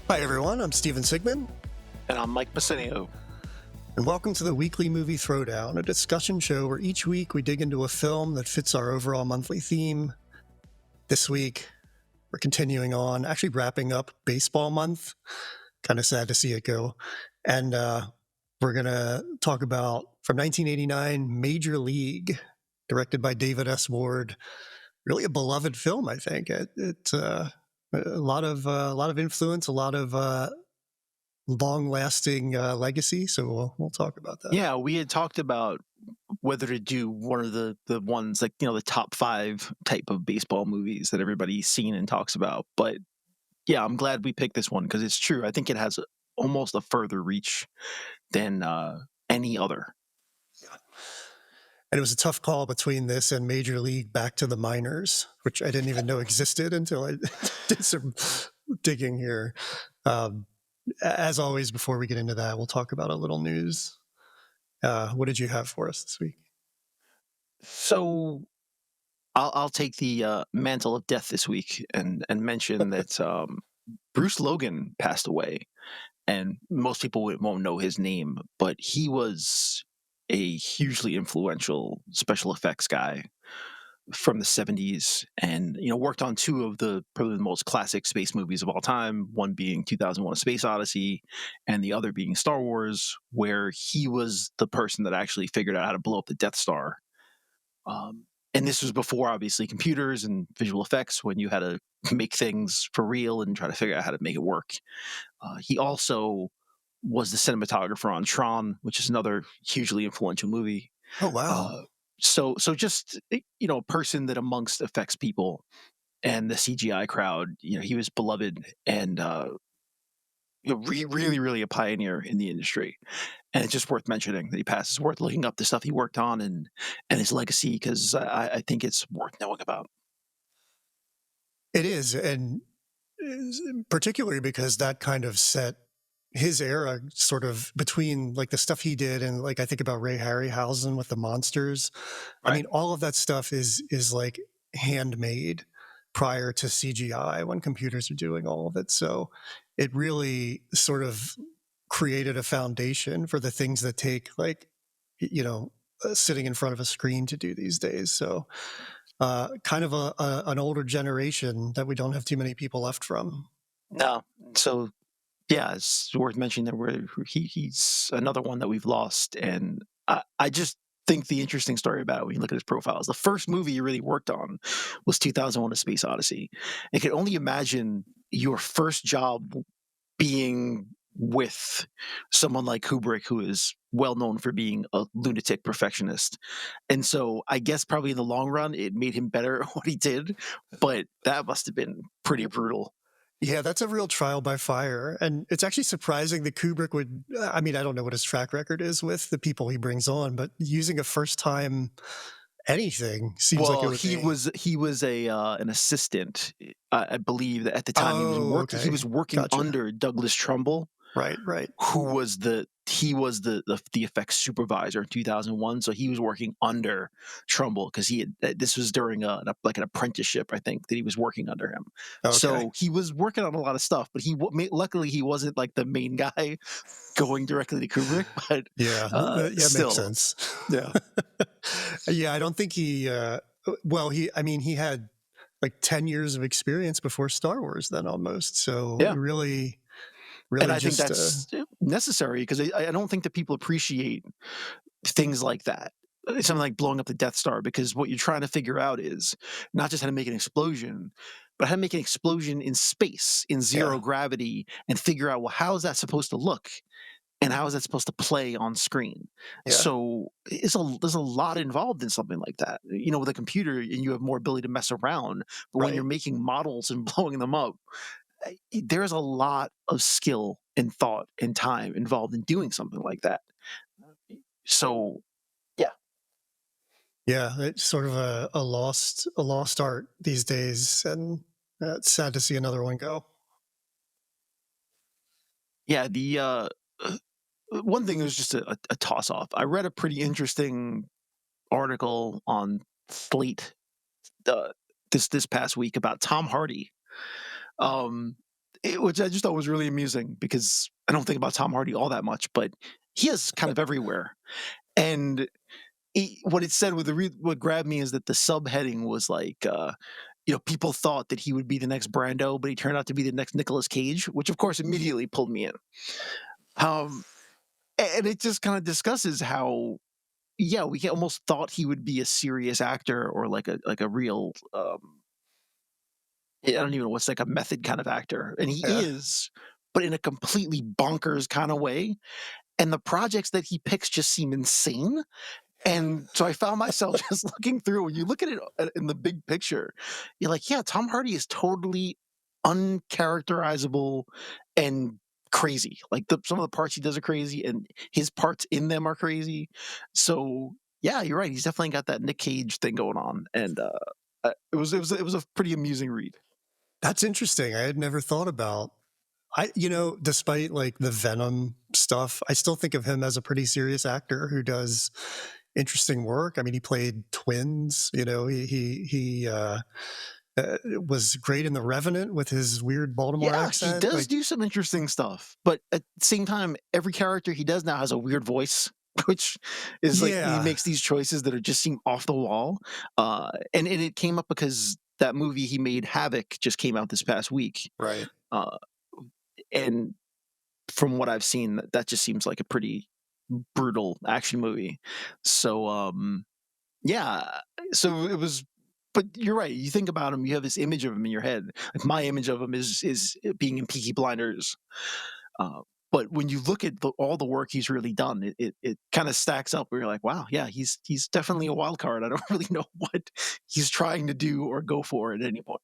Hi, everyone. I'm Steven Sigmund, And I'm Mike Bacinio. and welcome to the Weekly Movie Throwdown, a discussion show where each week we dig into a film that fits our overall monthly theme. This week, we're continuing on, actually wrapping up baseball month. Kind of sad to see it go. And we're going to talk about, from 1989, Major League, directed by David S. Ward. Really a beloved film, I think. It's a lot of influence, a lot of long-lasting legacy. So we'll talk about that. Yeah, we had talked about whether to do one of the ones like, the top 5 type of baseball movies that everybody's seen and talks about. But yeah, I'm glad we picked this one because it's true. I think it has almost a further reach than any other. And it was a tough call between this and Major League Back to the Minors, which I didn't even know existed until I did some digging here. As always, before we get into that, we'll talk about a little news. What did you have for us this week? So I'll take the mantle of death this week and mention that Bruce Logan passed away. And most people won't know his name, but he was a hugely influential special effects guy from the 70s and worked on two of the probably the most classic space movies of all time, one being 2001: A Space Odyssey and the other being Star Wars, where he was the person that actually figured out how to blow up the Death Star. And this was before, obviously, computers and visual effects, when you had to make things for real and try to figure out how to make it work. He also was the cinematographer on Tron, which is another hugely influential movie. Oh, wow. So just a person that amongst effects people and the CGI crowd, he was beloved and really a pioneer in the industry. And it's just worth mentioning that he passed. It's worth looking up the stuff he worked on and his legacy, because I think it's worth knowing about. It is, and particularly because that kind of set his era sort of between like the stuff he did and like I think about Ray Harryhausen with the monsters. I Right. mean, all of that stuff is like handmade prior to CGI when computers are doing all of it. So it really sort of created a foundation for the things that take like, sitting in front of a screen to do these days. So kind of an older generation that we don't have too many people left from. No. So yeah, it's worth mentioning that he's another one that we've lost. And I just think the interesting story about it, when you look at his profile, is the first movie he really worked on was 2001: A Space Odyssey. I can only imagine your first job being with someone like Kubrick, who is well known for being a lunatic perfectionist. And so I guess probably in the long run, it made him better at what he did, but that must have been pretty brutal. Yeah, that's a real trial by fire. And it's actually surprising that Kubrick would, I mean, I don't know what his track record is with the people he brings on, but using a first time anything seems like it Well, would he be. was a an assistant, I believe that at the time Oh, he okay. was working Gotcha. under Douglas Trumbull, Right. who was the effects supervisor in 2001. So he was working under Trumbull because this was during like an apprenticeship, I think, that he was working under him. Okay. So he was working on a lot of stuff, but luckily he wasn't like the main guy going directly to Kubrick. But Yeah. Makes still, sense. yeah. Yeah, I don't think he, he had like 10 years of experience before Star Wars then almost. So Yeah. really And I think just, that's necessary, because I don't think that people appreciate things like that. Something like blowing up the Death Star, because what you're trying to figure out is not just how to make an explosion, but how to make an explosion in space, in zero gravity, and figure out, well, how is that supposed to look? And how is that supposed to play on screen? Yeah. So there's a lot involved in something like that. With a computer, and you have more ability to mess around. But when you're making models and blowing them up, there's a lot of skill and thought and time involved in doing something like that. So, yeah. Yeah, it's sort of a lost art these days, and it's sad to see another one go. Yeah, the one thing was just a toss off. I read a pretty interesting article on Slate this past week about Tom Hardy. Um, which I just thought was really amusing because I don't think about Tom Hardy all that much, but he is kind of everywhere. And what it said with what grabbed me is that the subheading was like, people thought that he would be the next Brando, but he turned out to be the next Nicolas Cage, which of course immediately pulled me in. Um, and it just kind of discusses how, yeah, we almost thought he would be a serious actor or like a real, I don't even know what's like a method kind of actor, and he Yeah. is, but in a completely bonkers kind of way. And the projects that he picks just seem insane. And so I found myself just looking through. When you look at it in the big picture, you're like, yeah, Tom Hardy is totally uncharacterizable and crazy. Like some of the parts he does are crazy, and his parts in them are crazy. So yeah, you're right. He's definitely got that Nick Cage thing going on, and it was a pretty amusing read. That's interesting. I had never thought about. Despite like the Venom stuff, I still think of him as a pretty serious actor who does interesting work. I mean, he played twins. He was great in The Revenant with his weird Baltimore Yeah, he accent. does Like, do some interesting stuff, but at the same time, every character he does now has a weird voice, which is like he yeah, makes these choices that are just seem off the wall. And it came up because that movie he made, Havoc, just came out this past week. right. Uh, and from what I've seen, that just seems like a pretty brutal action movie. So yeah, so it was. But you're right. You think about him, you have this image of him in your head. Like my image of him is being in Peaky Blinders. Uh, but when you look at all the work he's really done, it kind of stacks up where you're like, wow, yeah, he's definitely a wild card. I don't really know what he's trying to do or go for at any point.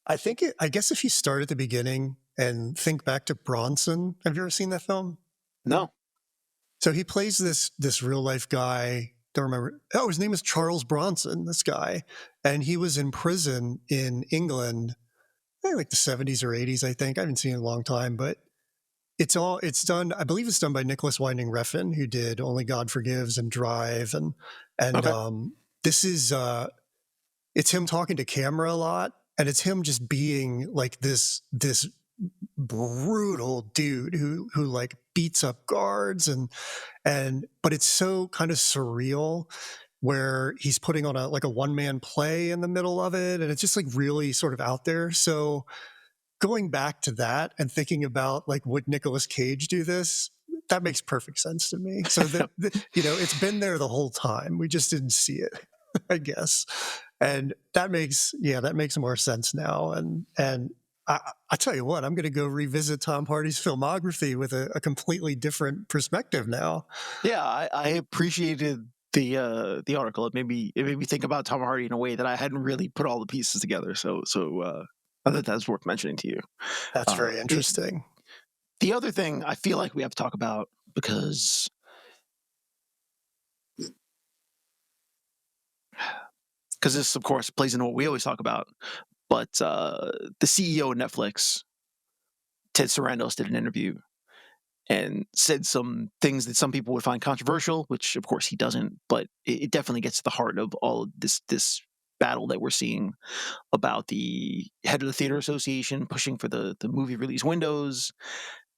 I guess if you start at the beginning and think back to Bronson, have you ever seen that film? No. So he plays this real life guy. Don't remember. Oh, his name is Charles Bronson. This guy, and he was in prison in England, like the 70s or 80s. I think I haven't seen it in a long time, but it's done. I believe it's done by Nicholas Winding Refn, who did Only God Forgives and Drive, and Okay. this is it's him talking to camera a lot, and it's him just being like this brutal dude who like beats up guards and but it's so kind of surreal where he's putting on a one-man play in the middle of it, and it's just like really sort of out there. So going back to that and thinking about like, would Nicolas Cage do this? That makes perfect sense to me. So it's been there the whole time. We just didn't see it, I guess. And that makes more sense now. And I tell you what, I'm going to go revisit Tom Hardy's filmography with a completely different perspective now. Yeah, I appreciated the article. It made me think about Tom Hardy in a way that I hadn't really put all the pieces together. So I thought that's worth mentioning to you. That's Uh, very it, interesting. the other thing I feel like we have to talk about because this, of course, plays into what we always talk about. But the CEO of Netflix, Ted Sarandos, did an interview and said some things that some people would find controversial, which of course he doesn't. But it definitely gets to the heart of all of this battle that we're seeing about the head of the theater association pushing for the movie release windows,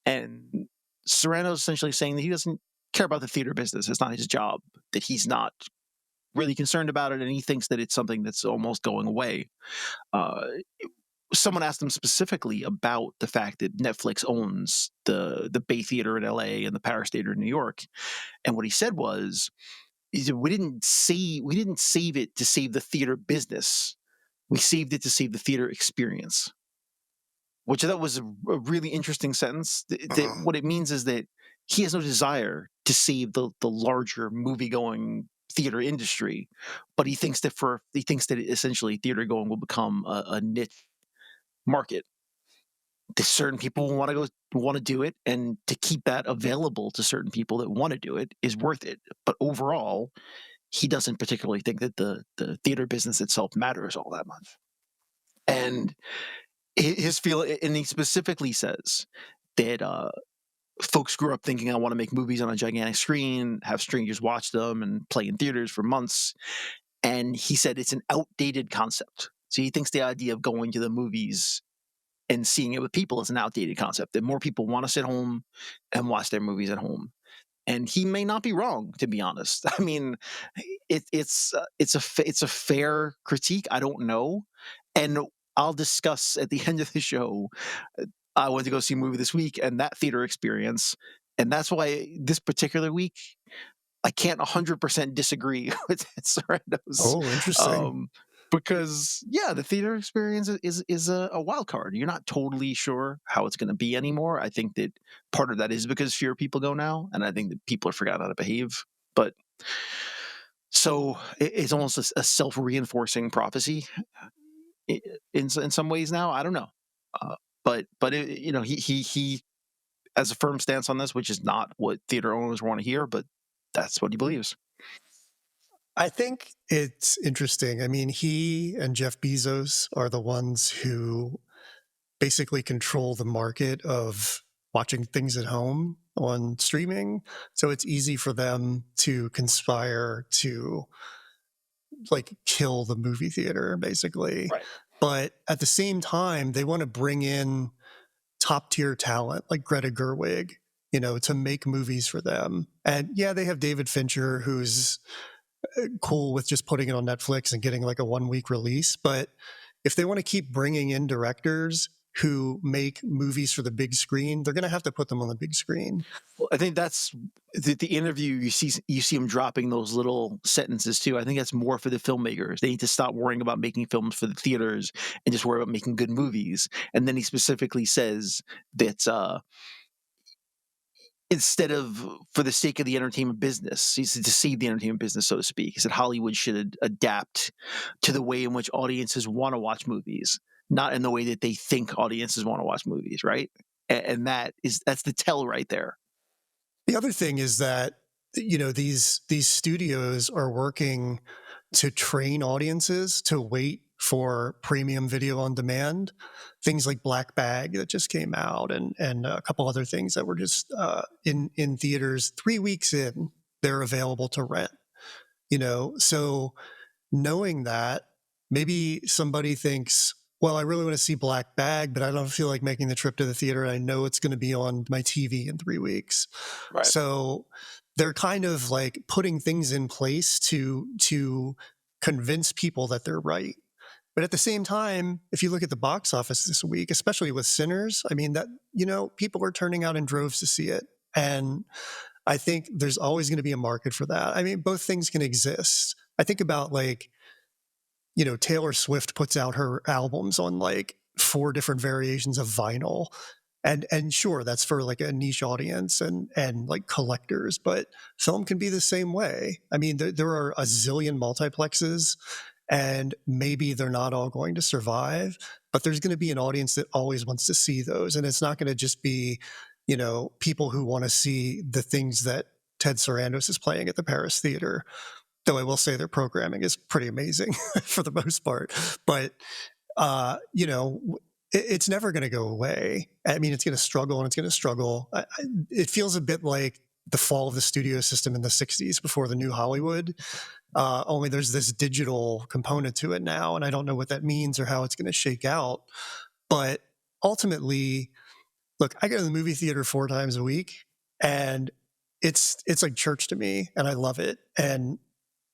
and Sarandos essentially saying that he doesn't care about the theater business. It's not his job. That he's not really concerned about it, and he thinks that it's something that's almost going away. Uh, Someone asked him specifically about the fact that Netflix owns the Bay Theater in LA and the Paris Theater in New York, and what he said was, he said, we didn't save it to save the theater business. We saved it to save the theater experience, which I thought was a really interesting sentence. That Uh-huh. what it means is that he has no desire to save the larger movie going theater industry, but he thinks that essentially theater going will become a niche market. That certain people want to do it, and to keep that available to certain people that want to do it is worth it. But overall, he doesn't particularly think that the theater business itself matters all that much. And his feel, and he specifically says that folks grew up thinking, I want to make movies on a gigantic screen, have strangers watch them, and play in theaters for months. And he said it's an outdated concept. So he thinks the idea of going to the movies and seeing it with people is an outdated concept. That more people want to sit home and watch their movies at home. And he may not be wrong, to be honest. I mean, it's a fair critique. I don't know, and I'll discuss at the end of the show. I went to go see a movie this week, and that theater experience, and that's why this particular week I can't 100% disagree with Sorrento's, Oh, interesting. um, because yeah, the theater experience is a wild card. You're not totally sure how it's going to be anymore. I think that part of that is because fewer people go now, and I think that people have forgotten how to behave. But so it's almost a self reinforcing prophecy in some ways now. I don't know, but he has a firm stance on this, which is not what theater owners want to hear, but that's what he believes. I think it's interesting. I mean, he and Jeff Bezos are the ones who basically control the market of watching things at home on streaming. So it's easy for them to conspire to like kill the movie theater, basically. Right. But at the same time, they want to bring in top tier talent like Greta Gerwig, to make movies for them. And yeah, they have David Fincher, who's cool with just putting it on Netflix and getting like a 1 week release. But if they want to keep bringing in directors who make movies for the big screen, they're going to have to put them on the big screen. Well, I think that's the interview. You see him dropping those little sentences too. I think that's more for the filmmakers. They need to stop worrying about making films for the theaters and just worry about making good movies. And then he specifically says that instead of for the sake of the entertainment business, he's to save the entertainment business, so to speak. He said Hollywood should adapt to the way in which audiences want to watch movies, not in the way that they think audiences want to watch movies, right? And that's the tell right there. The other thing is that these studios are working to train audiences to wait for premium video on demand, things like Black Bag that just came out, and a couple other things that were just in theaters 3 weeks in, they're available to rent. So knowing that, maybe somebody thinks, well, I really want to see Black Bag, but I don't feel like making the trip to the theater. I know it's going to be on my TV in 3 weeks. Right. So they're kind of like putting things in place to convince people that they're right. But at the same time, if you look at the box office this week, especially with Sinners, I mean, that, people are turning out in droves to see it. And I think there's always going to be a market for that. I mean, both things can exist. I think about like, Taylor Swift puts out her albums on like 4 different variations of vinyl. And sure, that's for like a niche audience and like collectors, but film can be the same way. I mean, there are a zillion multiplexes, and maybe they're not all going to survive, but there's going to be an audience that always wants to see those. And it's not going to just be, people who want to see the things that Ted Sarandos is playing at the Paris Theater. Though I will say their programming is pretty amazing for the most part. But, it's never going to go away. I mean, it's going to struggle and it's going to struggle. It feels a bit like the fall of the studio system in the 60s before the new Hollywood. Only there's this digital component to it now, and I don't know what that means or how it's going to shake out. But ultimately, look, I go to the movie theater 4 times a week, and it's like church to me, and I love it. And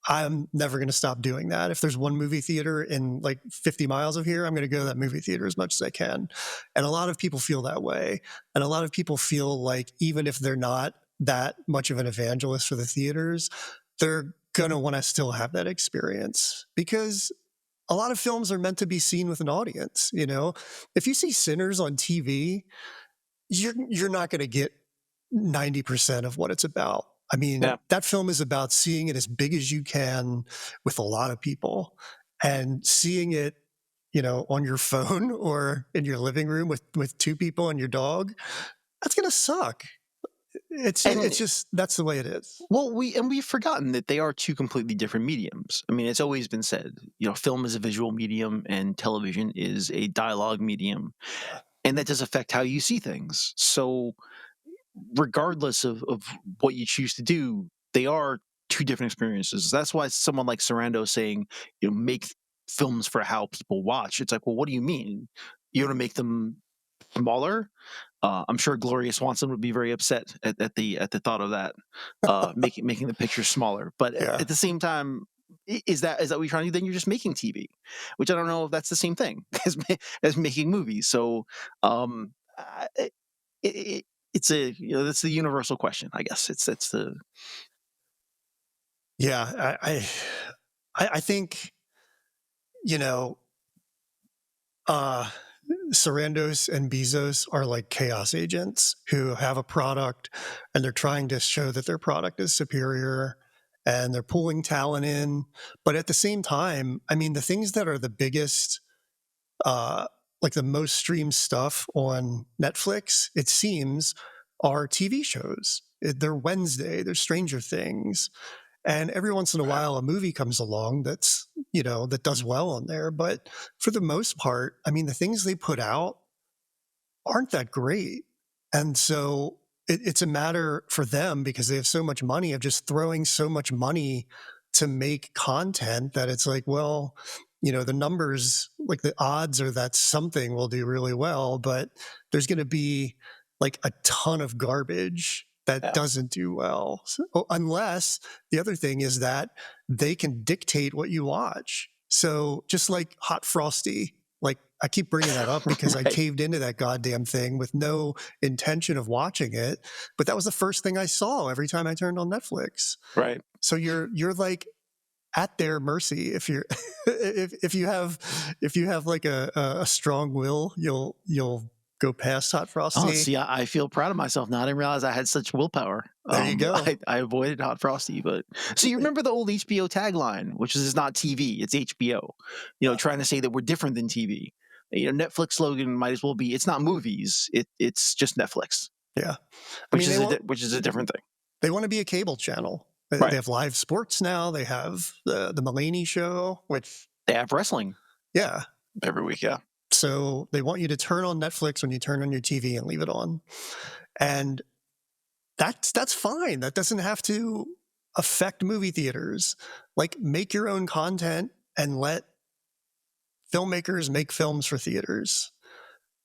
I'm never going to stop doing that. If there's one movie theater in like 50 miles of here, I'm going to go to that movie theater as much as I can. And a lot of people feel that way. And a lot of people feel like even if they're not that much of an evangelist for the theaters, they're going to want to still have that experience, because a lot of films are meant to be seen with an audience. If you see Sinners on TV, you're not going to get 90% of what it's about. I mean, Yeah. that film is about seeing it as big as you can with a lot of people, and seeing it, on your phone or in your living room with 2 people and your dog. That's going to suck. It's And just, that's the way it is. well, we've forgotten that they are two completely different mediums. I mean, it's always been said, film is a visual medium and television is a dialogue medium, Yeah. and that does affect how you see things. So regardless of what you choose to do, they are two different experiences. That's why someone like Sarando saying, make films for how people watch. It's like, well, what do you mean? You want to make them smaller, I'm sure Gloria Swanson would be very upset at the thought of that, making the picture smaller. But Yeah. at the same time, is that what you're trying to do? Then you're just making TV, which I don't know if that's the same thing as making movies. So it, it, it's a that's the universal question, I guess. It's the Yeah. I think, you know, uh, Sarandos and Bezos are like chaos agents who have a product and they're trying to show that their product is superior and they're pulling talent in. But at the same time, I mean, the things that are the biggest, uh, like the most streamed stuff on Netflix, it seems, are TV shows. They're Wednesday, they're Stranger Things. And every once in a while, a movie comes along that's, that does well on there. But for the most part, I mean, the things they put out aren't that great. And so it's a matter for them because they have so much money of just throwing so much money to make content that it's like, well, the numbers, like the odds are that something will do really well, but there's going to be like a ton of garbage that yeah, doesn't do well. Unless the other thing is that they can dictate what you watch. So just like Hot Frosty, like I keep bringing that up because I right, caved into that goddamn thing with no intention of watching it, but that was the first thing I saw every time I turned on Netflix. right. So you're like at their mercy if you're if you have like a strong will, you'll go past Hot Oh, Frosty. see, I feel proud of myself now. I didn't realize I had such willpower. There you go. I avoided Hot Frosty, but so you remember the old HBO tagline, which is not TV, it's HBO. Trying to say that we're different than TV. Netflix slogan might as well be, "It's not movies, it's just Netflix," Yeah. I mean, which is a different thing, they want to be a cable channel. They right? have live sports now. They have the Mulaney show, which They have wrestling yeah. every week, yeah, So they want you to turn on Netflix when you turn on your TV and leave it on. And that's fine. That doesn't have to affect movie theaters. Like make your own content and let filmmakers make films for theaters.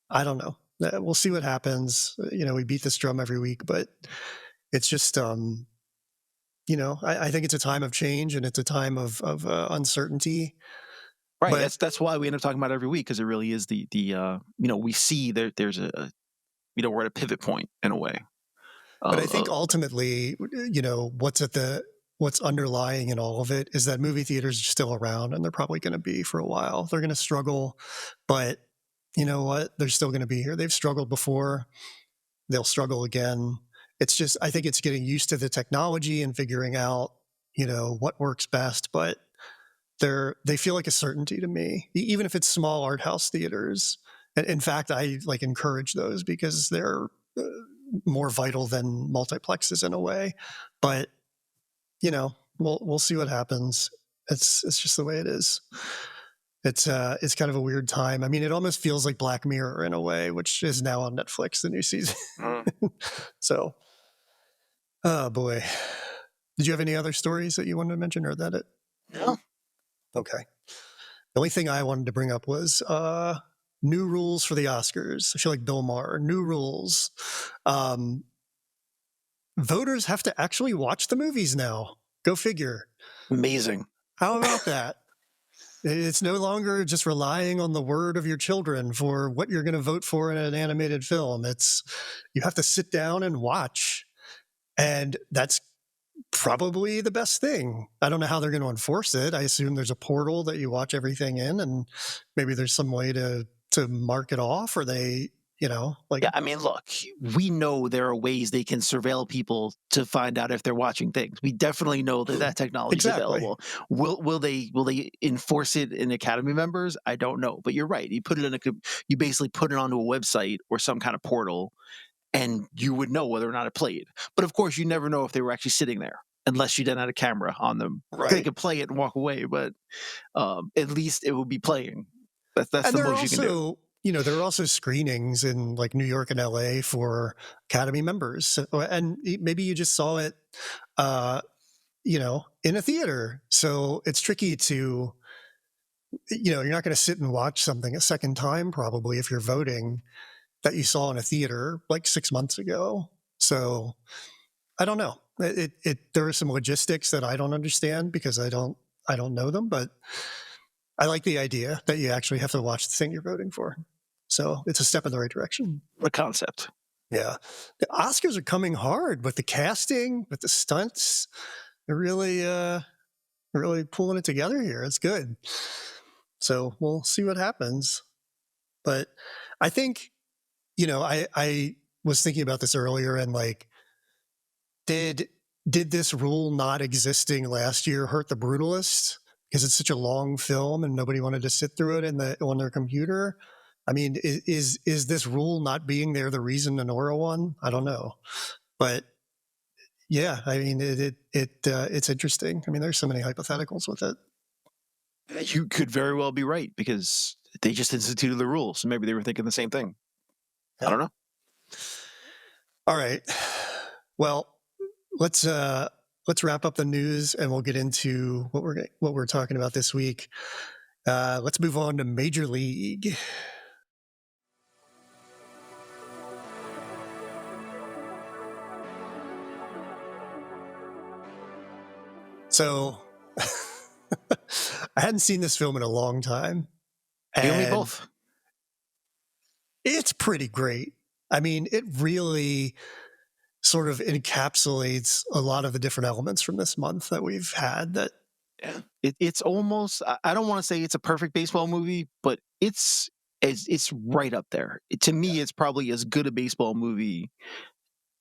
I don't know. We'll see what happens. We beat this drum every week, but it's just I think it's a time of change and it's a time of uncertainty. right. But That's why we end up talking about it every week, because it really is we see there's we're at a pivot point in a way. But Uh, I uh, think ultimately, what's underlying in all of it is that movie theaters are still around and they're probably going to be for a while. They're going to struggle, but you know what? They're still going to be here. They've struggled before. They'll struggle again. It's just, I think it's getting used to the technology and figuring out, what works best. But they feel like a certainty to me, even if it's small art house theaters. And in fact, I like encourage those because they're uh, more vital than multiplexes in a way. But we'll see what happens. It's just the way it is. It's kind of a weird time. I mean, it almost feels like Black Mirror in a way, which is now on Netflix, the new season. mm, So, oh boy, did you have any other stories that you wanted to mention, or that it? no. Okay. The only thing I wanted to bring up was new rules for the Oscars. I feel like Bill Maher. New rules. Um, Voters have to actually watch the movies now. Go figure. Amazing. How about that? It's no longer just relying on the word of your children for what you're going to vote for in an animated film. You have to sit down and watch. And that's probably the best thing. I don't know how they're going to enforce it. I assume there's a portal that you watch everything in, and maybe there's some way to mark it off, or they, like Yeah, I mean, look, we know there are ways they can surveil people to find out if they're watching things. We definitely know that technology is exactly. available. Will they enforce it in Academy members? I don't know, but you're right. You basically put it onto a website or some kind of portal, and you would know whether or not it played. But of course, you never know if they were actually sitting there unless you then had a camera on them. They Right. could play it and walk away, but at least it would be playing. That's And the most you can do. there are also screenings in like New York and LA for Academy members. And maybe you just saw it, uh, in a theater. So it's tricky to, you're not going to sit and watch something a second time, probably, if you're voting. that you saw in a theater like 6 months ago. So I don't know. There are some logistics that I don't understand because I don't know them, but I like the idea that you actually have to watch the thing you're voting for. So it's a step in the right direction. The concept. Yeah. The Oscars are coming hard with the casting, with the stunts. They're really pulling it together here. It's good. So we'll see what happens. But I think, I was thinking about this earlier and like, did this rule not existing last year hurt The Brutalist because it's such a long film and nobody wanted to sit through it on their computer? I mean, is this rule not being there the reason Nora won? I don't know, but yeah, I mean, it's interesting. I mean, there's so many hypotheticals with it. You could very well be right because they just instituted the rule, so maybe they were thinking the same thing. Yeah. I don't know. All right, well, let's wrap up the news and we'll get into what we're talking about this week. Let's move on to Major League. So I hadn't seen this film in a long time. You and me both. It's pretty great. I mean, it really sort of encapsulates a lot of the different elements from this month that we've had. That it's almost, I don't want to say it's a perfect baseball movie, but it's right up there. To me, it's probably as good a baseball movie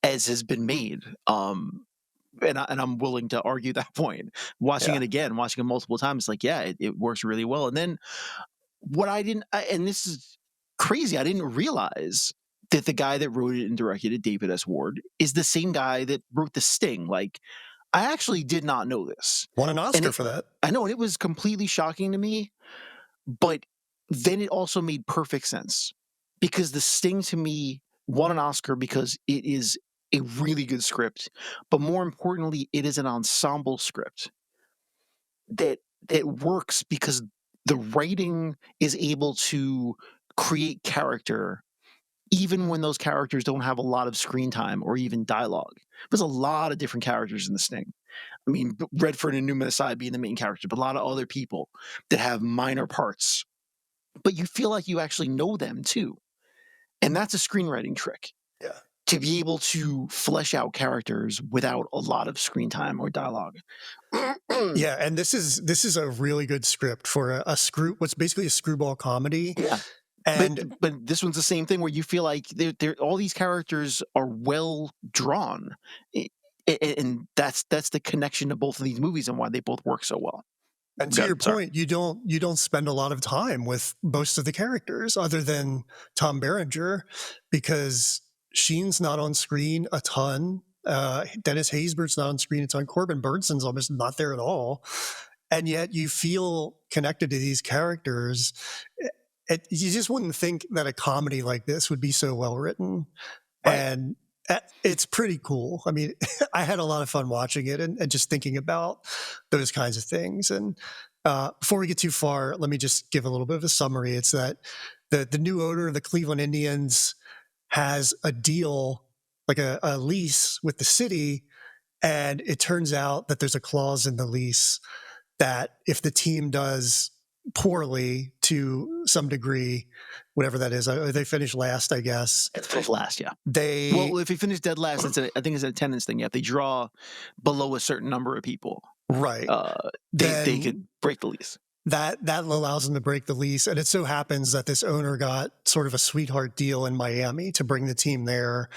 as has been made. And I'm willing to argue that point. Watching it again, watching it multiple times, like, yeah, it works really well. And then what and this is crazy, I didn't realize that the guy that wrote it and directed it, David S. Ward, is the same guy that wrote The Sting. Like, I actually did not know this. Won an Oscar for that. I know, and it was completely shocking to me, but then it also made perfect sense because The Sting to me won an Oscar because it is a really good script, but more importantly, it is an ensemble script that works because the writing is able to create character even when those characters don't have a lot of screen time or even dialogue. There's a lot of different characters in The Sting. I mean, Redford and Newman aside being the main character, but a lot of other people that have minor parts. But you feel like you actually know them too. And that's a screenwriting trick. Yeah. To be able to flesh out characters without a lot of screen time or dialogue. Yeah, and this is a really good script for what's basically a screwball comedy. Yeah. And but this one's the same thing where you feel like they're all these characters are well drawn, and that's the connection to both of these movies and why they both work so well. And to your point, you don't spend a lot of time with most of the characters other than Tom Berenger because Sheen's not on screen a ton. Dennis Haysbert's not on screen a ton. Corbin Burnsen's almost not there at all. And yet you feel connected to these characters. You just wouldn't think that a comedy like this would be so well written. Right. And it's pretty cool. I mean, I had a lot of fun watching it and just thinking about those kinds of things. And before we get too far, let me just give a little bit of a summary. It's that the new owner of the Cleveland Indians has a deal, like a lease with the city. And it turns out that there's a clause in the lease that if the team does poorly to some degree, whatever that is, they finish last, I guess. It's finished last, yeah. Well, if you finish dead last, I think it's an attendance thing. Yeah, if they draw below a certain number of people, right, they could break the lease. That allows them to break the lease, and it so happens that this owner got sort of a sweetheart deal in Miami to bring the team there.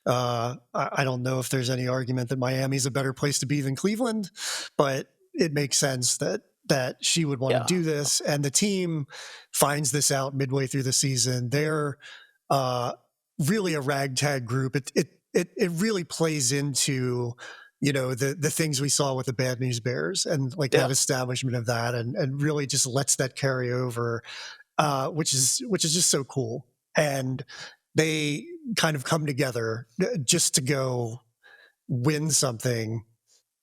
I don't know if there's any argument that Miami's a better place to be than Cleveland, but it makes sense that she would want to do this. And the team finds this out midway through the season. They're really a ragtag group. It really plays into, the things we saw with the Bad News Bears and that establishment of that and really just lets that carry over, which is just so cool. And they kind of come together just to go win something,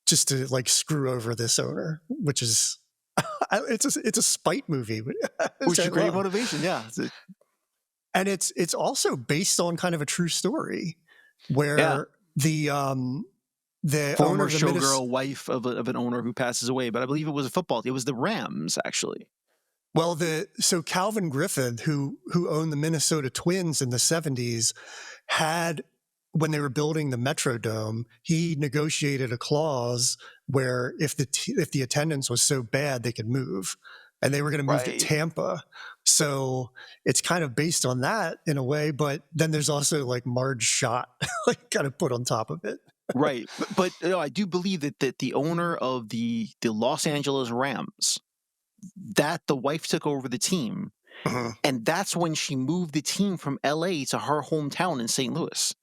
just to screw over this owner, which is it's a spite movie, which is great motivation. Yeah. And it's also based on kind of a true story Yeah, where the owner former of the Minnesota. showgirl wife of an owner who passes away, but I believe it was a football. It was the Rams, actually. Well, the so Calvin Griffith, who owned the Minnesota Twins in the 70s, had when they were building the Metrodome, he negotiated a clause where if the attendance was so bad, they could move, and they were going to move to Right. Tampa. So it's kind of based on that in a way, but then there's also like Marge Shot, like kind of put on top of it. Right, but I do believe that the owner of the Los Angeles Rams, that the wife took over the team, Mhm. and that's when she moved the team from LA to her hometown in St. Louis.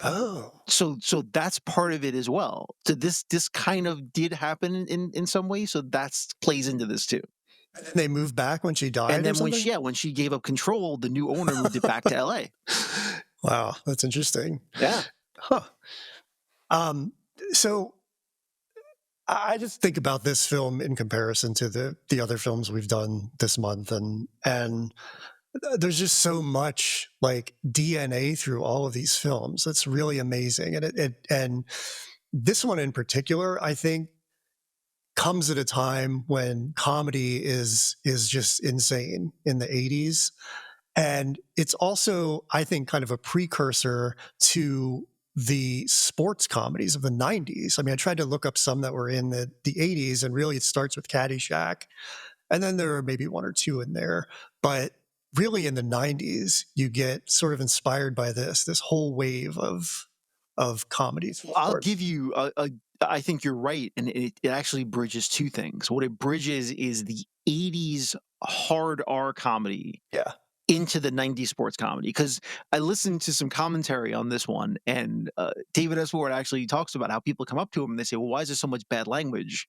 Oh, So that's part of it as well. So this kind of did happen in some ways, so that's plays into this too. and then they moved back when she And died or then something. when she gave up control, the new owner moved it back to LA. Wow, that's interesting. Yeah. Huh. Um, so I just think about this film in comparison to the other films we've done this month, and there's just so much like DNA through all of these films. It's really amazing, and and this one in particular, I think, comes at a time when comedy is just insane in the 80s. And it's also, I think, kind of a precursor to the sports comedies of the 90s. I mean, I tried to look up some that were in the 80s, and really it starts with Caddyshack. And then there are maybe one or two in there. But really in the 90s, you get sort of inspired by this whole wave of comedies from I'll sports. give you a I think you're right, and it actually bridges two things. What it bridges is the 80s hard R comedy Yeah. into the 90s sports comedy, because I listened to some commentary on this one, and David S. Ward actually talks about how people come up to him and they say, well, why is there so much bad language?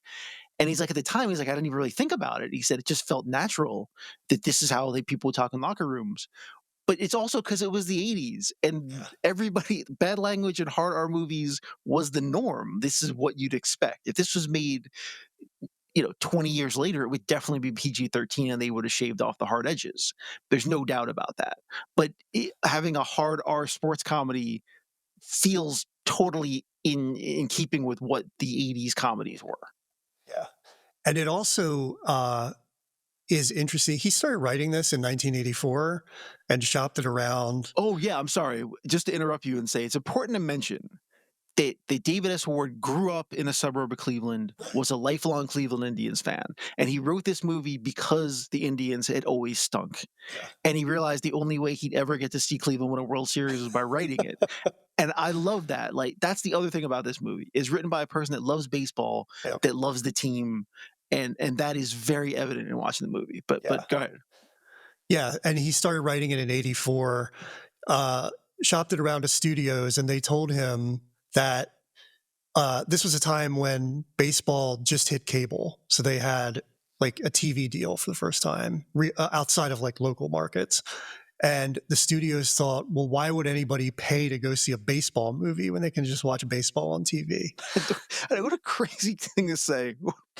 And he's like, at the time, he's like, I didn't even really think about it. He said it just felt natural that this is how people would talk in locker rooms. But it's also because it was the 80s, and Yeah. everybody, bad language in hard R movies was the norm. This is what you'd expect. If this was made, 20 years later, it would definitely be PG-13, and they would have shaved off the hard edges. There's no doubt about that. But having a hard R sports comedy feels totally in keeping with what the 80s comedies were. Yeah. And it also is interesting. He started writing this in 1984 and shopped it around. Oh, yeah, I'm sorry. Just to interrupt you and say, it's important to mention that David S. Ward grew up in a suburb of Cleveland, was a lifelong Cleveland Indians fan, and he wrote this movie because the Indians had always stunk. Yeah. And he realized the only way he'd ever get to see Cleveland win a World Series was by writing it. And I love that. Like, that's the other thing about this movie. It's written by a person that loves baseball, Yeah. that loves the team, and that is very evident in watching the movie. But Yeah. go ahead. Yeah. And he started writing it in 84, shopped it around to studios, and they told him that this was a time when baseball just hit cable. So they had like a TV deal for the first time outside of like local markets. And the studios thought, well, why would anybody pay to go see a baseball movie when they can just watch baseball on TV? What a crazy thing to say.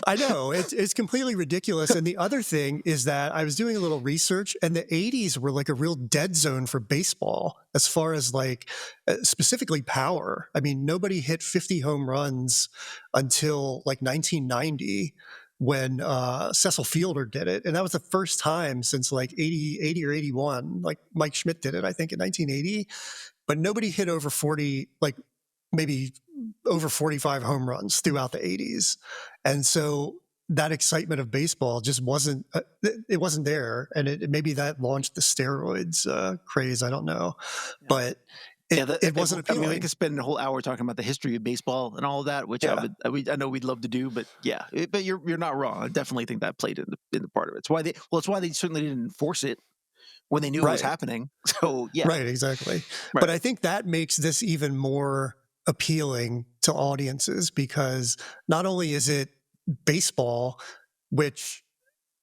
I know it's completely ridiculous. And the other thing is that I was doing a little research, and the 80s were like a real dead zone for baseball as far as like specifically power. I mean, nobody hit 50 home runs until like 1990 when Cecil Fielder did it. And that was the first time since like 80 or 81. Like Mike Schmidt did it, I think, in 1980. But nobody hit over 40, like maybe over 45 home runs throughout the 80s. And so that excitement of baseball just wasn't, it wasn't there. And maybe that launched the steroids craze. I don't know. But Yeah, it wasn't I mean, we appealing. could spend a whole hour talking about the history of baseball and all of that, which Yeah. I know we'd love to do, but yeah, but you're not wrong. I definitely think that played in the part of it. It's why they certainly didn't enforce it when they knew it was Right. happening. So yeah, Right. Exactly. right. But I think that makes this even more appealing to audiences because not only is it baseball, which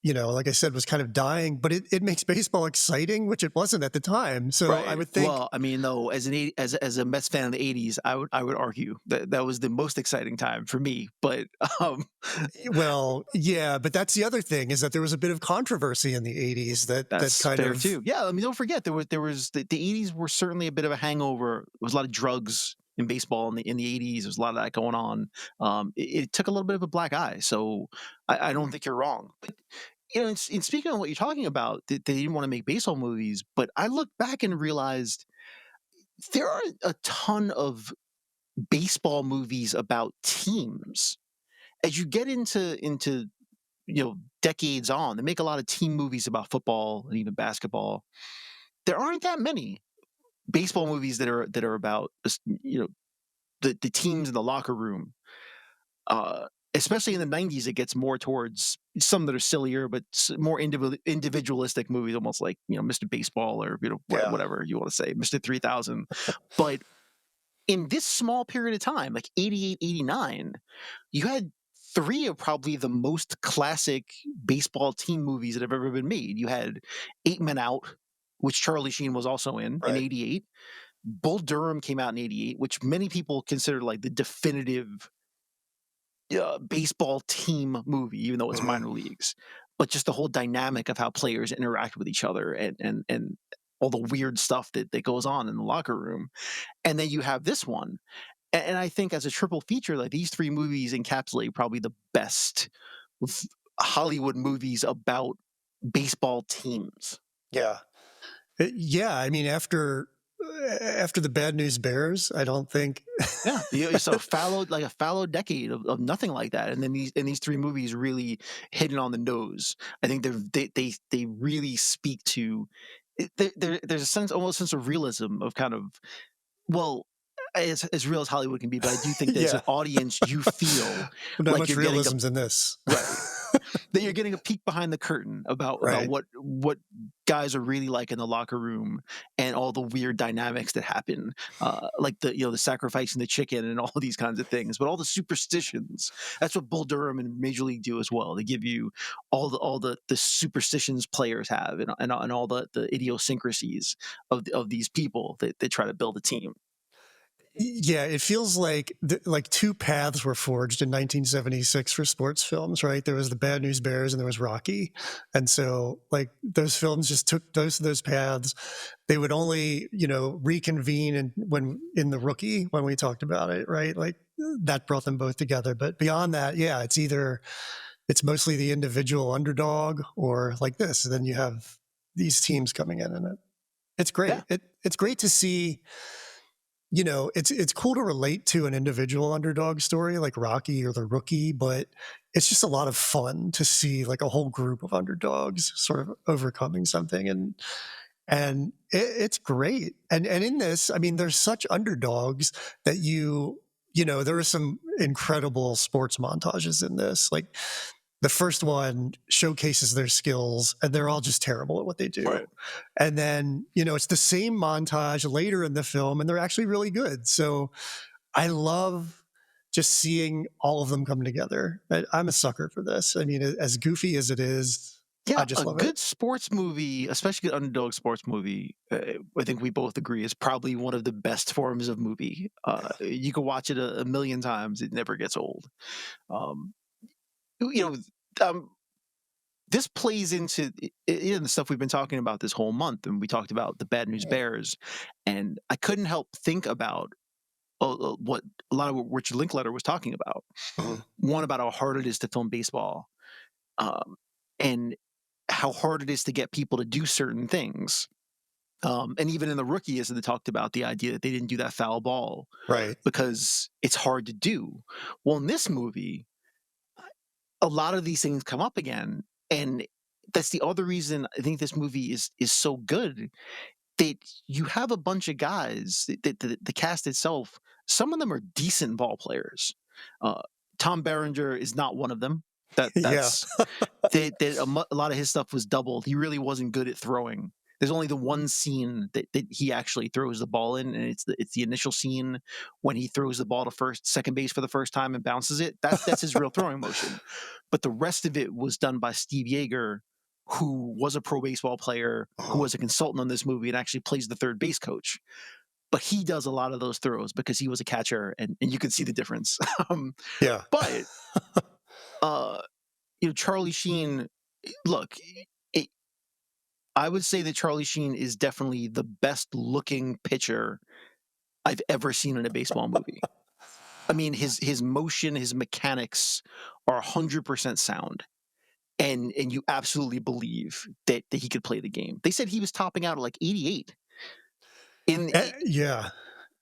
like I said, was kind of dying, but it makes baseball exciting, which it wasn't at the time. So I Right. would think, Well, I mean, though, as a Mets fan in the '80s, I would argue that that was the most exciting time for me. But well, yeah, but that's the other thing is that there was a bit of controversy in the 80s that that's kind fair of, too. Yeah, I mean, don't forget there was the '80s were certainly a bit of a hangover. There was a lot of drugs in baseball in the '80s. There's a lot of that going on. It took a little bit of a black eye. So I don't think you're wrong. But in speaking of what you're talking about, they didn't want to make baseball movies. But I looked back and realized there are a ton of baseball movies about teams. As you get into decades on, they make a lot of team movies about football and even basketball. There aren't that many baseball movies that are about the teams in the locker room. Uh, Especially in the '90s, it gets more towards some that are sillier, but more individualistic movies, almost like Mr. Baseball or yeah, whatever you want to say, Mr. 3000. But in this small period of time, like '88, '89, you had three of probably the most classic baseball team movies that have ever been made. You had Eight Men Out, which Charlie Sheen was also in right. '88. Bull Durham came out in '88, which many people consider like the definitive baseball team movie, even though it's Mhm. minor leagues. But just the whole dynamic of how players interact with each other and all the weird stuff that goes on in the locker room. And then you have this one. And I think as a triple feature, like these three movies encapsulate probably the best f- Hollywood movies about baseball teams. Yeah. Yeah, I mean, after the Bad News Bears, I don't think. Yeah, it's a fallow decade of nothing like that, and then these three movies really hit it on the nose. I think they really speak to. There's a sense, almost sense of realism of kind of well, as real as Hollywood can be, but I do think that as an Yeah, audience, you feel not like much you're getting a realism's in this. right. That you're getting a peek behind the curtain about Right. what guys are really like in the locker room and all the weird dynamics that happen, like the sacrificing the chicken and all these kinds of things, but all the superstitions. That's what Bull Durham and Major League do as well. They give you all the superstitions players have and all the idiosyncrasies of these people that try to build a team. Yeah, it feels like two paths were forged in 1976 for sports films, right? There was the Bad News Bears and there was Rocky. And so like those films just took those paths. They would only, reconvene when in the Rookie when we talked about it, right? Like that brought them both together. But beyond that, yeah, it's mostly the individual underdog or like this. Then you have these teams coming in and it's Yeah, great. It's great to see, it's cool to relate to an individual underdog story like Rocky or the Rookie, but it's just a lot of fun to see like a whole group of underdogs sort of overcoming something and it's great. And in this, I mean, there's such underdogs that there are some incredible sports montages in this. Like the first one showcases their skills and they're all just terrible at what they do. right. And then, it's the same montage later in the film and they're actually really good. So I love just seeing all of them come together. I'm a sucker for this. I mean, as goofy as it is, I Yeah, just a love it. good sports movie, especially an underdog sports movie, I think we both agree is probably one of the best forms of movie. You can watch it a million times; it never gets old. Um, you know, um, this plays into the stuff we've been talking about this whole month, and we talked about the Bad News Bears, and I couldn't help think about what a lot of what Richard Linklater was talking about. Mhm. One about how hard it is to film baseball, um, and how hard it is to get people to do certain things. And even in the Rookie, as they talked about the idea that they didn't do that foul ball Right. because it's hard to do. Well, in this movie, a lot of these things come up again, and that's the other reason I think this movie is so good. That you have a bunch of guys, the cast itself. Some of them are decent ball players. Uh, Tom Berenger is not one of them. Yeah. That's a lot of his stuff was doubled. He really wasn't good at throwing. There's only the one scene that he actually throws the ball in, and it's the initial scene when he throws the ball to second base for the first time and bounces it. That's his real throwing motion. but the rest of it was done by Steve Yeager, who was a pro baseball player, who Uh-huh. was a consultant on this movie and actually plays the third base coach. But he does a lot of those throws because he was a catcher, and you could see the difference. um, Yeah. but uh, Charlie Sheen, look, it, I would say that Charlie Sheen is definitely the best looking pitcher I've ever seen in a baseball movie. I mean, his motion, his mechanics are 100% sound, and you absolutely believe that he could play the game. They said he was topping out at like 88 in, Yeah.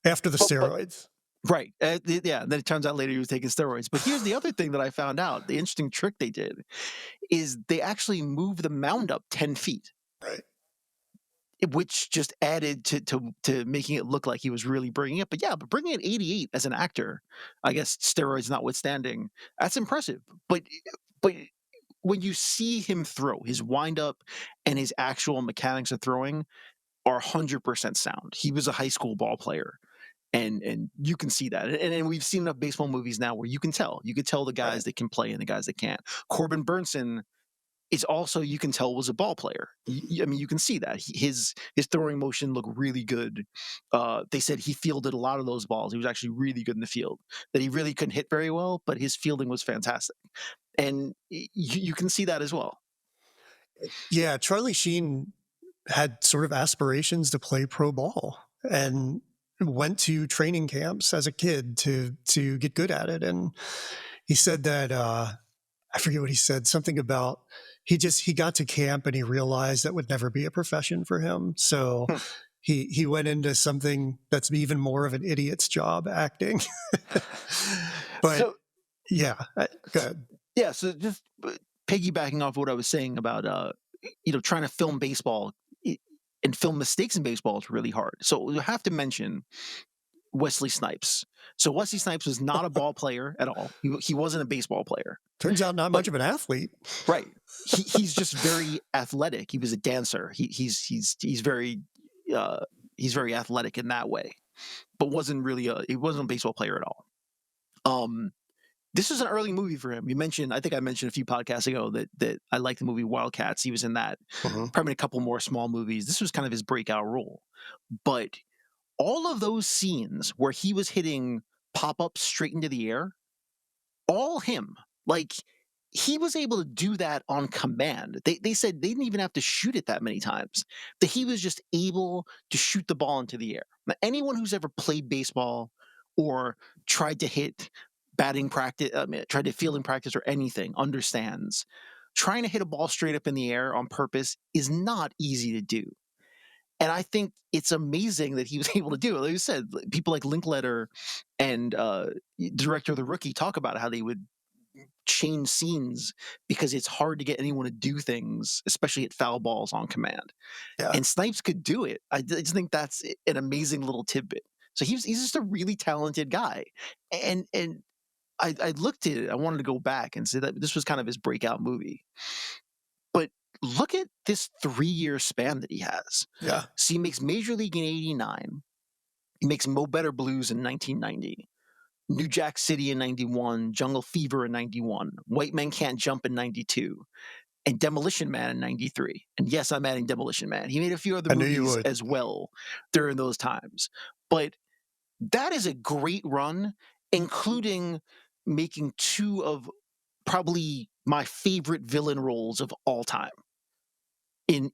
After the but steroids. right, yeah. Then it turns out later he was taking steroids. But here's the other thing that I found out: the interesting trick they did is they actually moved the mound up 10 feet, Right. which just added to making it look like he was really bringing it. But yeah, but bringing it 88 as an actor, I guess steroids notwithstanding, that's impressive. But when you see him throw, his windup and his actual mechanics of throwing are 100% sound. He was a high school ball player. And you can see that, and we've seen enough baseball movies now where you can tell the guys Right. that can play and the guys that can't. Corbin Burnson is also, you can tell, was a ball player. I mean, you can see that his throwing motion looked really good. They said he fielded a lot of those balls. He was actually really good in the field. That he really couldn't hit very well, but his fielding was fantastic, and you can see that as well. Yeah. Charlie Sheen had sort of aspirations to play pro ball and went to training camps as a kid to get good at it. And he said that I forget what he said, something about he got to camp and he realized that would never be a profession for him. So he went into something that's even more of an idiot's job, acting. But So yeah, good. yeah, so just piggybacking off what I was saying about trying to film baseball and film mistakes in baseball is really hard. So you have to mention Wesley Snipes. So Wesley Snipes was not a ball player at all. He wasn't a baseball player, Turns out not but much of an athlete. right, he's just very athletic. He was a dancer. He's very he's very athletic in that way, but wasn't really he wasn't a baseball player at all. Um, this was an early movie for him. I think I mentioned a few podcasts ago that I liked the movie Wildcats. He was in that. Uh-huh. Probably a couple more small movies. This was kind of his breakout role. But all of those scenes where he was hitting pop-ups straight into the air, all him. Like, he was able to do that on command. They said they didn't even have to shoot it that many times. That he was just able to shoot the ball into the air. Now, anyone who's ever played baseball or tried to hit batting practice, tried to fielding practice or anything, understands trying to hit a ball straight up in the air on purpose is not easy to do. And I think it's amazing that he was able to do it. Like you said, people like Linkletter and director of The Rookie talk about how they would change scenes because it's hard to get anyone to do things, especially at foul balls on command. Yeah. And Snipes could do it. I just think that's an amazing little tidbit. So he's just a really talented guy. And I looked at it. I wanted to go back and say that this was kind of his breakout movie. But look at this 3-year span that he has. Yeah. So he makes Major League in '89. He makes Mo Better Blues in 1990. New Jack City in '91, Jungle Fever in '91, White Men Can't Jump in '92, and Demolition Man in '93. And yes, I'm adding Demolition Man. He made a few other I knew you movies would. as well during those times. But that is a great run, including making two of probably my favorite villain roles of all time in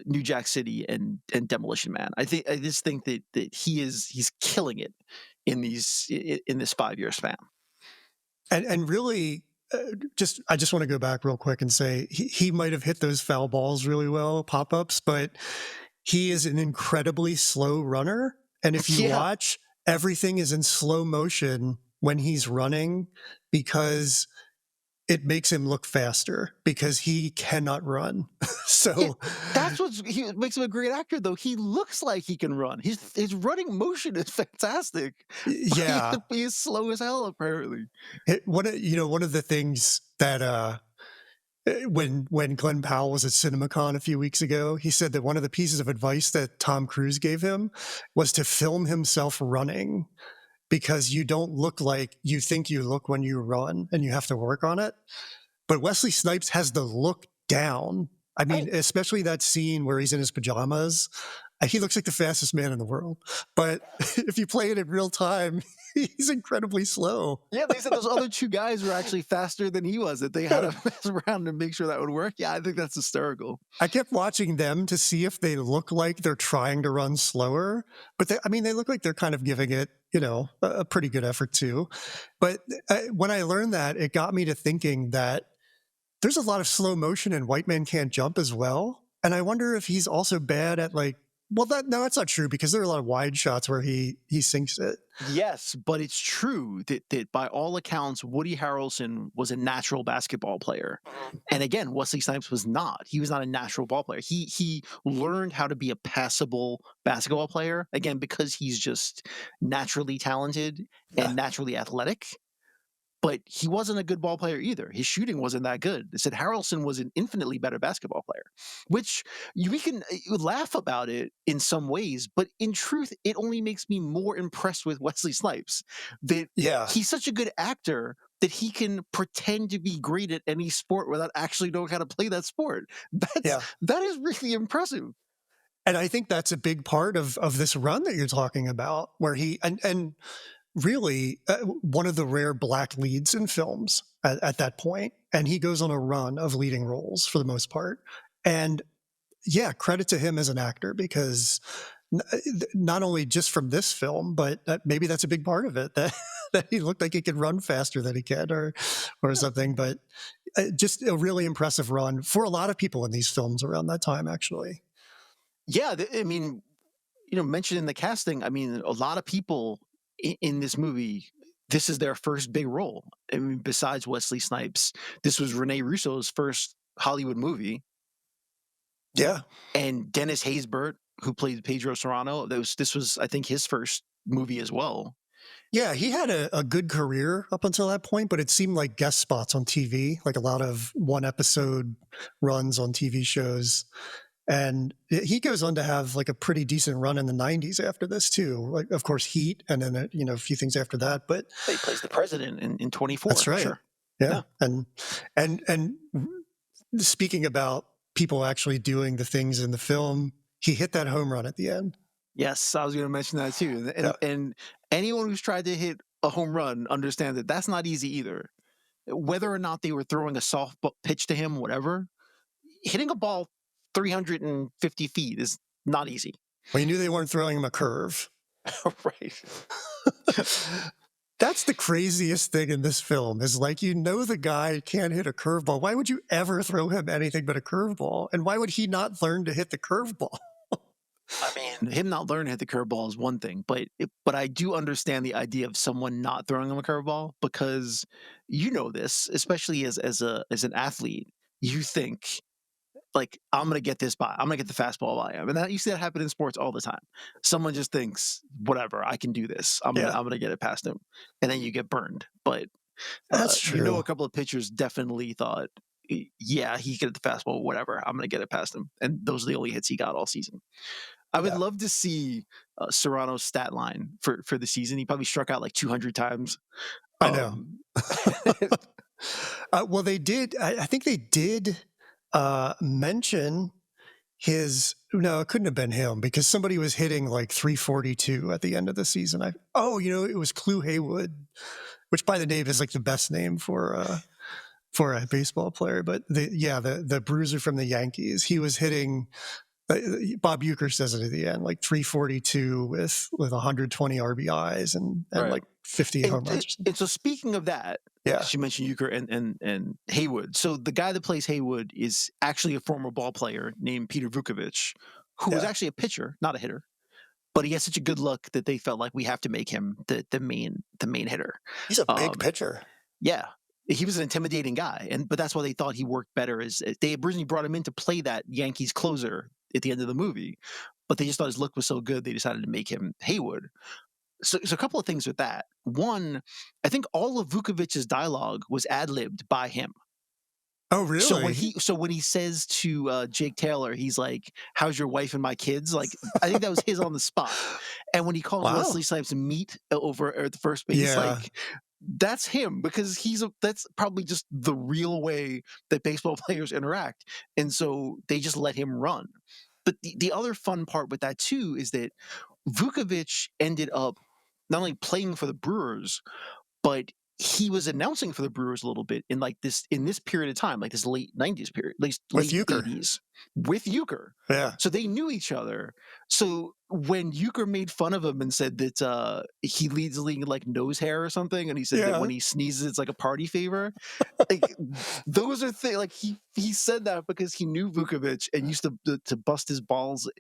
New Jack City and Demolition Man. I just think that he's killing it in this 5-year span. And really, I just want to go back real quick and say he might have hit those foul balls really well, pop ups, but he is an incredibly slow runner. And if you Yeah, watch, everything is in slow motion when he's running because it makes him look faster because he cannot run. yeah. So, That's what makes him a great actor, though. He looks like he can run. His running motion is fantastic, but yeah, he's slow as hell apparently. one of the things that when Glenn Powell was at CinemaCon a few weeks ago, he said that one of the pieces of advice that Tom Cruise gave him was to film himself running because you don't look like you think you look when you run and you have to work on it. but Wesley Snipes has the look down. I mean, Right. especially that scene where he's in his pajamas. He looks like the fastest man in the world. But if you play it in real time, he's incredibly slow. Yeah, they said those other two guys were actually faster than he was, that they had to mess around to make sure that would work. Yeah, I think that's hysterical. I kept watching them to see if they look like they're trying to run slower, but I mean, they look like they're kind of giving it, a pretty good effort too. But when I learned that, it got me to thinking that there's a lot of slow motion in White Man Can't Jump as well. And I wonder if he's also bad at no, that's not true because there are a lot of wide shots where he sinks it. Yes, but it's true that by all accounts, Woody Harrelson was a natural basketball player. And again, Wesley Snipes was not. He was not a natural ball player. He learned how to be a passable basketball player, again, because he's just naturally talented Yeah. and naturally athletic. But he wasn't a good ball player either. His shooting wasn't that good. They said Harrelson was an infinitely better basketball player, which we can laugh about it in some ways, but in truth, it only makes me more impressed with Wesley Snipes that Yeah. he's such a good actor that he can pretend to be great at any sport without actually knowing how to play that sport. Yeah. That is really impressive. And I think that's a big part of this run that you're talking about, where and really one of the rare black leads in films at that point, and he goes on a run of leading roles for the most part. And yeah, credit to him as an actor because not only just from this film, but maybe that's a big part of it that that he looked like he could run faster than he can, or something. But just a really impressive run for a lot of people in these films around that time, actually. Yeah, I mean, mentioning the casting, I mean, a lot of people in this movie, this is their first big role. I mean, besides Wesley Snipes, this was Rene Russo's first Hollywood movie, Yeah. and Dennis Haysbert, who played Pedro Serrano, this was, I think, his first movie as well. Yeah, he had a good career up until that point, but it seemed like guest spots on TV, like a lot of one episode runs on TV shows. And he goes on to have like a pretty decent run in the 90s after this too. Like, of course, Heat, and then a few things after that. But He plays the president in 24. that's right. Sure. Yeah. And speaking about people actually doing the things in the film, he hit that home run at the end. Yes, I was going to mention that too. Yeah. And anyone who's tried to hit a home run understands that that's not easy either. Whether or not they were throwing a soft pitch to him, whatever, hitting a ball 350 feet is not easy. Well, you knew they weren't throwing him a curve. Right. That's the craziest thing in this film is like, the guy can't hit a curveball. Why would you ever throw him anything but a curveball? And why would he not learn to hit the curveball? I mean, him not learning to hit the curveball is one thing, but I do understand the idea of someone not throwing him a curveball because this, especially as an athlete, you think like I'm gonna get this by, I'm gonna get the fastball by him, and you see that happen in sports all the time. Someone just thinks, whatever, I can do this. I'm gonna get it past him, and then you get burned. But That's true. a couple of pitchers definitely thought, yeah, he can get the fastball, whatever. I'm gonna get it past him, and those are the only hits he got all season. I would love to see Serrano's stat line for the season. He probably struck out like 200 times. I know. Well, they did. I think they did mention his. No, it couldn't have been him because somebody was hitting like 342 at the end of the season. It was Clue Haywood, which by the name is like the best name for a baseball player. But the bruiser from the Yankees, he was hitting. Bob Uecker says it at the end, like 342 with 120 RBIs and Right. like 50 home runs. And so speaking of that, Yeah. you mentioned Uecker and Haywood. So the guy that plays Haywood is actually a former ball player named Peter Vukovich, who was actually a pitcher, not a hitter. But he has such a good look that they felt like we have to make him the main hitter. He's a big pitcher. Yeah. He was an intimidating guy, but that's why they thought he worked better. They originally brought him in to play that Yankees closer at the end of the movie, but they just thought his look was so good they decided to make him Haywood. So a couple of things with that. One, I think all of Vukovich's dialogue was ad-libbed by him. Oh, really? So when he says to Jake Taylor, he's like, "How's your wife and my kids?" Like, I think that was his on the spot. And when he calls Wesley Snipes meat over at the first base, like that's him because that's probably just the real way that baseball players interact. And so they just let him run. But the other fun part with that too is that Vukovic ended up not only playing for the Brewers, but he was announcing for the Brewers a little bit in this period of time, like this late '90s period, With late Euchre. '80s with Euchre. Yeah. So they knew each other. So when Euchre made fun of him and said that he leads the league in like nose hair or something, and he said that Yeah. when he sneezes it's like a party favor, like those are things like he said that because he knew Vukovic and used to bust his balls